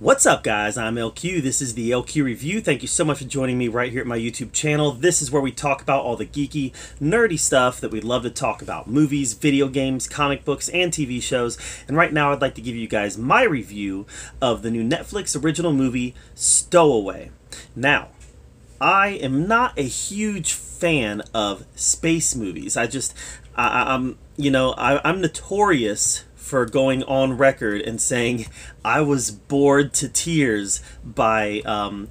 What's up, guys? I'm LQ. This is the LQ Review. Thank you so much for joining me right here at my YouTube channel. This is where we talk about all the geeky, nerdy stuff that we love to talk about. Movies, video games, comic books, and TV shows. And right now I'd like to give you guys my review of the new Netflix original movie, Stowaway. Now, I am not a huge fan of space movies. I'm notorious for going on record and saying I was bored to tears by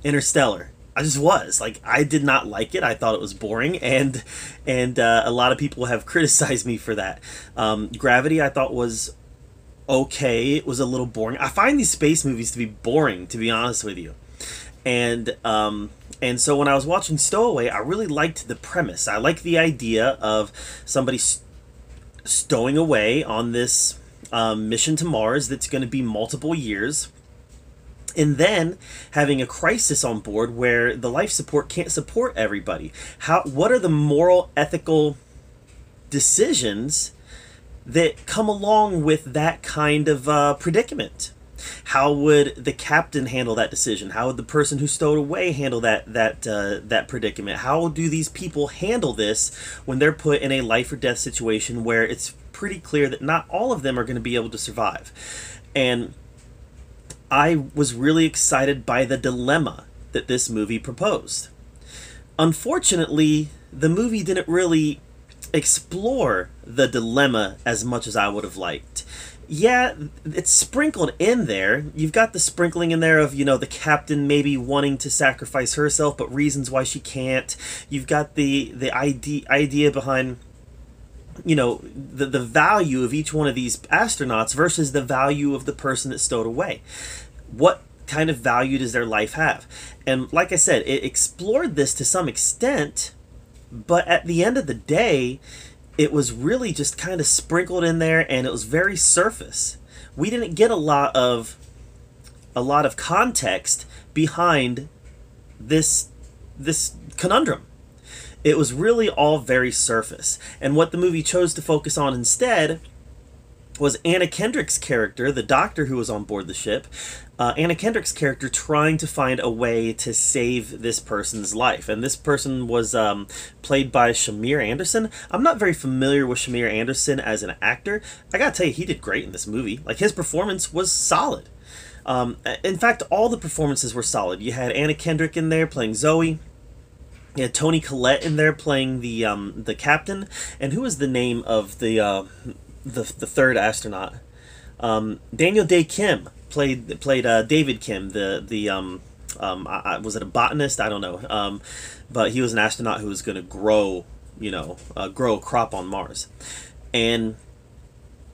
Interstellar. I just was. I did not like it. I thought it was boring, and a lot of people have criticized me for that. Gravity, I thought, was okay. It was a little boring. I find these space movies to be boring, to be honest with you. And so when I was watching Stowaway, I really liked the premise. I liked the idea of somebody stowing away on this mission to Mars that's going to be multiple years, and then having a crisis on board where the life support can't support everybody. What are the moral, ethical decisions that come along with that kind of predicament? How would the captain handle that decision? How would the person who stowed away handle that predicament? How do these people handle this when they're put in a life or death situation where it's pretty clear that not all of them are going to be able to survive? And I was really excited by the dilemma that this movie proposed. Unfortunately, the movie didn't really explore the dilemma as much as I would have liked. Yeah, it's sprinkled in there. You've got the sprinkling in there of, the captain maybe wanting to sacrifice herself, but reasons why she can't. You've got the idea behind, the value of each one of these astronauts versus the value of the person that stowed away. What kind of value does their life have? And like I said, it explored this to some extent, but at the end of the day, it was really just kind of sprinkled in there, and it was very surface. We didn't get a lot of context behind this conundrum. It was really all very surface. And what the movie chose to focus on instead was Anna Kendrick's character, the doctor who was on board the ship. Anna Kendrick's character trying to find a way to save this person's life. And this person was played by Shamir Anderson. I'm not very familiar with Shamir Anderson as an actor. I gotta tell you, he did great in this movie. His performance was solid. In fact, all the performances were solid. You had Anna Kendrick in there playing Zoe. You had Toni Collette in there playing the captain. And who was the name of the third astronaut? Daniel Day Kim played David Kim, was it a botanist? I don't know, but he was an astronaut who was going to grow a crop on Mars. And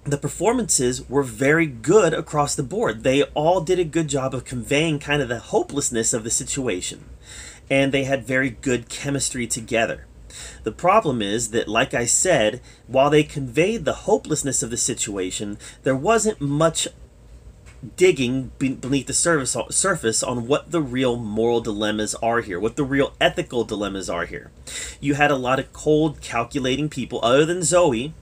the performances were very good across the board. They all did a good job of conveying kind of the hopelessness of the situation, and they had very good chemistry together. The problem is that, like I said, while they conveyed the hopelessness of the situation, there wasn't much digging beneath the surface on what the real moral dilemmas are here, what the real ethical dilemmas are here. You had a lot of cold, calculating people, other than Zoe,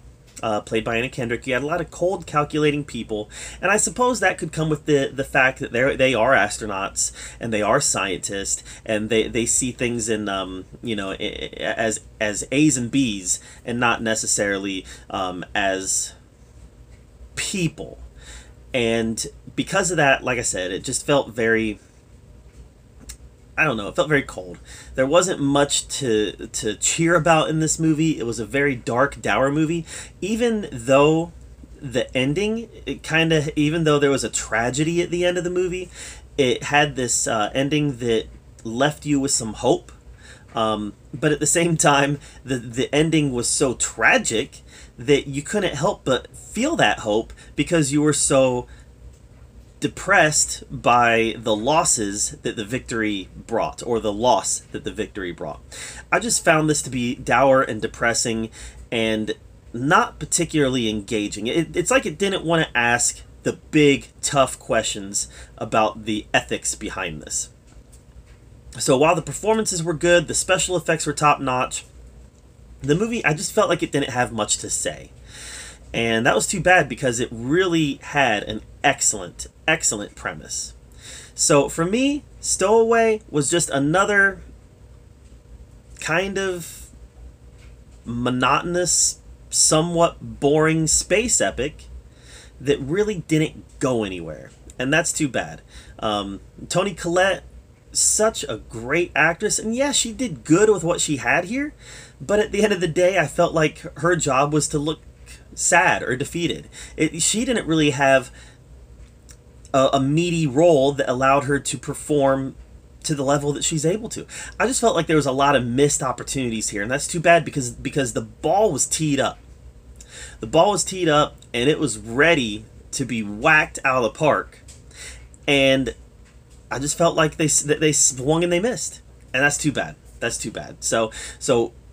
played by Anna Kendrick. You had a lot of cold, calculating people, and I suppose that could come with the fact that they are astronauts and they are scientists, and they see things in as A's and B's and not necessarily as people. And because of that, like I said, it just felt very, I don't know, it felt very cold. There wasn't much to cheer about in this movie. It was a very dark, dour movie. Even though the ending, even though there was a tragedy at the end of the movie, it had this ending that left you with some hope. But at the same time, the ending was so tragic that you couldn't help but feel that hope because you were so depressed by the losses that the victory brought, or the loss that the victory brought. I just found this to be dour and depressing and not particularly engaging. It's like it didn't want to ask the big, tough questions about the ethics behind this. So while the performances were good, the special effects were top-notch, the movie, I just felt like it didn't have much to say. And that was too bad because it really had an excellent premise. So for me, Stowaway was just another kind of monotonous, somewhat boring space epic that really didn't go anywhere. And that's too bad. Toni Collette, such a great actress, and yeah, she did good with what she had here, but at the end of the day, I felt like her job was to look sad or defeated. She didn't really have a meaty role that allowed her to perform to the level that she's able to. I just felt like there was a lot of missed opportunities here, and that's too bad because the ball was teed up. The ball was teed up, and it was ready to be whacked out of the park. And I just felt like they swung and they missed, and that's too bad. That's too bad. So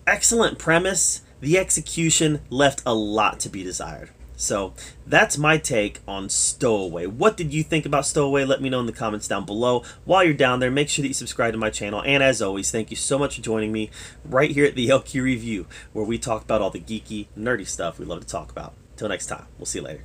excellent premise. The execution left a lot to be desired. So that's my take on Stowaway. What did you think about Stowaway? Let me know in the comments down below. While you're down there, make sure that you subscribe to my channel. And as always, thank you so much for joining me right here at the LQ Review, where we talk about all the geeky, nerdy stuff we love to talk about. Till next time, we'll see you later.